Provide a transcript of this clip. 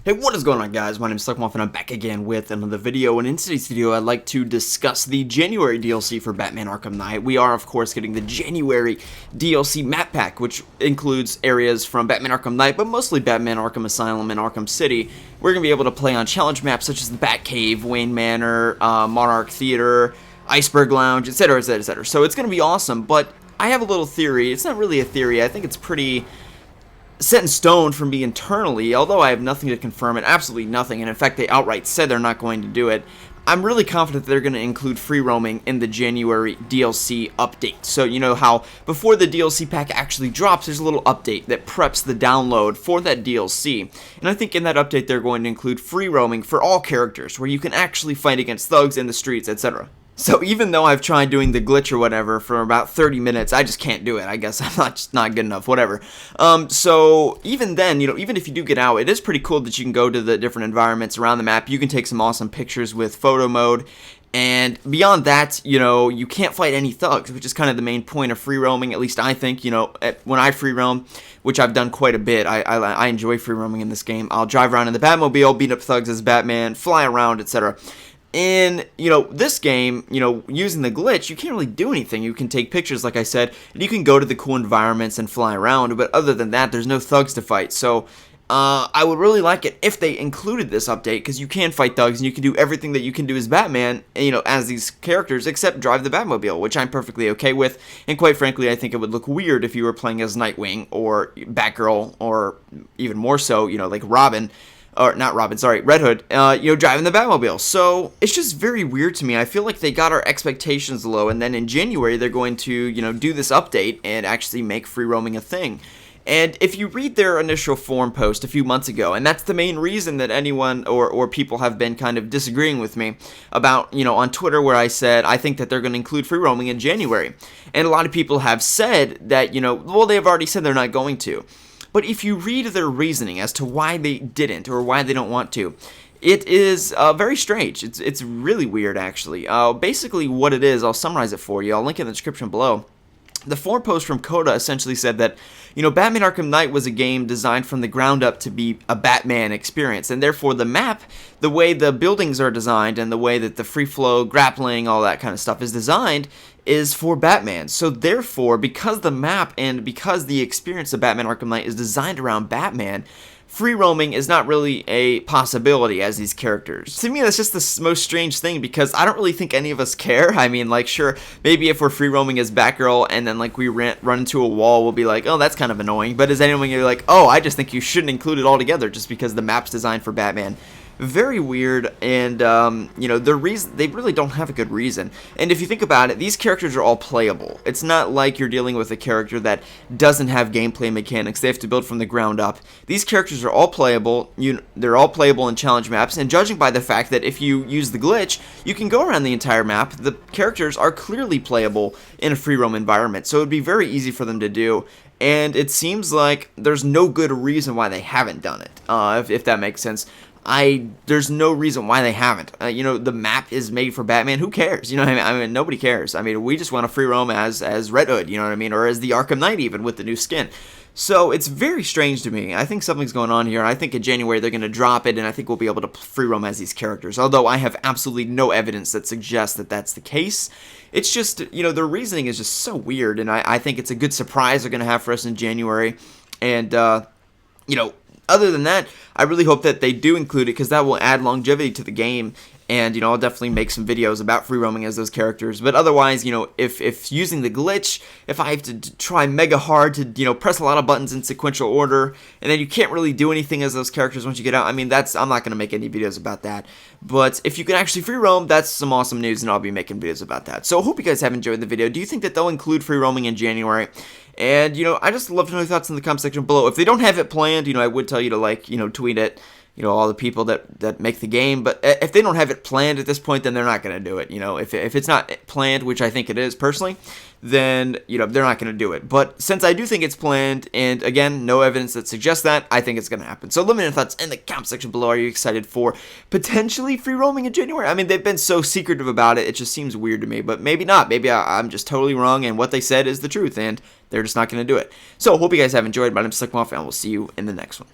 Hey, what is going on, guys? My name is Slikk, and I'm back again with another video, and in today's video I'd like to discuss the January DLC for Batman Arkham Knight. We are, of course, getting the January DLC map pack, which includes areas from Batman Arkham Knight, but mostly Batman Arkham Asylum and Arkham City. We're going to be able to play on challenge maps such as the Batcave, Wayne Manor, Monarch Theater, Iceberg Lounge, etc, etc, etc. So it's going to be awesome, but I have a little theory. It's not really a theory. I think it's pretty set in stone for me internally, although I have nothing to confirm it, absolutely nothing, and in fact they outright said they're not going to do it. I'm really confident that they're going to include free roaming in the January DLC update. So you know how before the DLC pack actually drops, there's a little update that preps the download for that DLC, and I think in that update they're going to include free roaming for all characters, where you can actually fight against thugs in the streets, etc. So even though I've tried doing the glitch or whatever for about 30 minutes, I just can't do it. I guess I'm just not good enough, whatever. So even then, even if you do get out, it is pretty cool that you can go to the different environments around the map. You can take some awesome pictures with photo mode. And beyond that, you can't fight any thugs, which is kind of the main point of free roaming, at least I think. When I free roam, which I've done quite a bit, I enjoy free roaming in this game. I'll drive around in the Batmobile, beat up thugs as Batman, fly around, etc. In, this game, using the glitch, you can't really do anything. You can take pictures, like I said, and you can go to the cool environments and fly around, but other than that, there's no thugs to fight. So, I would really like it if they included this update, because you can fight thugs, and you can do everything that you can do as Batman, as these characters, except drive the Batmobile, which I'm perfectly okay with, and quite frankly, I think it would look weird if you were playing as Nightwing, or Batgirl, or even more so, like Robin, or not Robin, sorry, Red Hood, driving the Batmobile. So it's just very weird to me. I feel like they got our expectations low, and then in January they're going to, do this update and actually make free roaming a thing. And if you read their initial forum post a few months ago, and that's the main reason that anyone or people have been kind of disagreeing with me about, on Twitter, where I said I think that they're going to include free roaming in January. And a lot of people have said that, well, they've already said they're not going to. But if you read their reasoning as to why they didn't or why they don't want to, it is very strange. It's really weird, actually. Basically, what it is, I'll summarize it for you. I'll link it in the description below. The forum post from Coda essentially said that, Batman Arkham Knight was a game designed from the ground up to be a Batman experience, and therefore the map, the way the buildings are designed, and the way that the free flow, grappling, all that kind of stuff is designed, is for Batman. So therefore, because the map and because the experience of Batman Arkham Knight is designed around Batman, free roaming is not really a possibility as these characters. To me, that's just the most strange thing, because I don't really think any of us care. I mean, sure, maybe if we're free roaming as Batgirl and then, we run into a wall, we'll be like, oh, that's kind of annoying. But is anyone going to be like, oh, I just think you shouldn't include it altogether just because the map's designed for Batman? Very weird, and, the reason, they really don't have a good reason. And if you think about it, these characters are all playable. It's not like you're dealing with a character that doesn't have gameplay mechanics. They have to build from the ground up. These characters are all playable. They're all playable in challenge maps, and judging by the fact that if you use the glitch, you can go around the entire map, the characters are clearly playable in a free roam environment, so it would be very easy for them to do. And it seems like there's no good reason why they haven't done it, if that makes sense. There's no reason why they haven't. The map is made for Batman. Who cares? I mean, nobody cares. I mean, we just want to free roam as Red Hood, or as the Arkham Knight, even with the new skin. So it's very strange to me. I think something's going on here. I think in January they're going to drop it, and I think we'll be able to free roam as these characters. Although I have absolutely no evidence that suggests that that's the case. It's just, their reasoning is just so weird, and I think it's a good surprise they're going to have for us in January. And, other than that, I really hope that they do include it, because that will add longevity to the game, and, I'll definitely make some videos about free roaming as those characters. But otherwise, if using the glitch, if I have to try mega hard to, press a lot of buttons in sequential order, and then you can't really do anything as those characters once you get out, I mean, I'm not going to make any videos about that. But if you can actually free roam, that's some awesome news, and I'll be making videos about that. So I hope you guys have enjoyed the video. Do you think that they'll include free roaming in January? And, I just love to know your thoughts in the comment section below. If they don't have it planned, I would tell you to, tweet it, all the people that make the game. But if they don't have it planned at this point, then they're not going to do it. If it's not planned, which I think it is personally, then, they're not going to do it. But since I do think it's planned, and again, no evidence that suggests that, I think it's going to happen. So let me know your thoughts in the comment section below. Are you excited for potentially free roaming in January? I mean, they've been so secretive about it, it just seems weird to me. But maybe not. Maybe I'm just totally wrong, and what they said is the truth, and they're just not going to do it. So hope you guys have enjoyed. My name's Slikk, and we'll see you in the next one.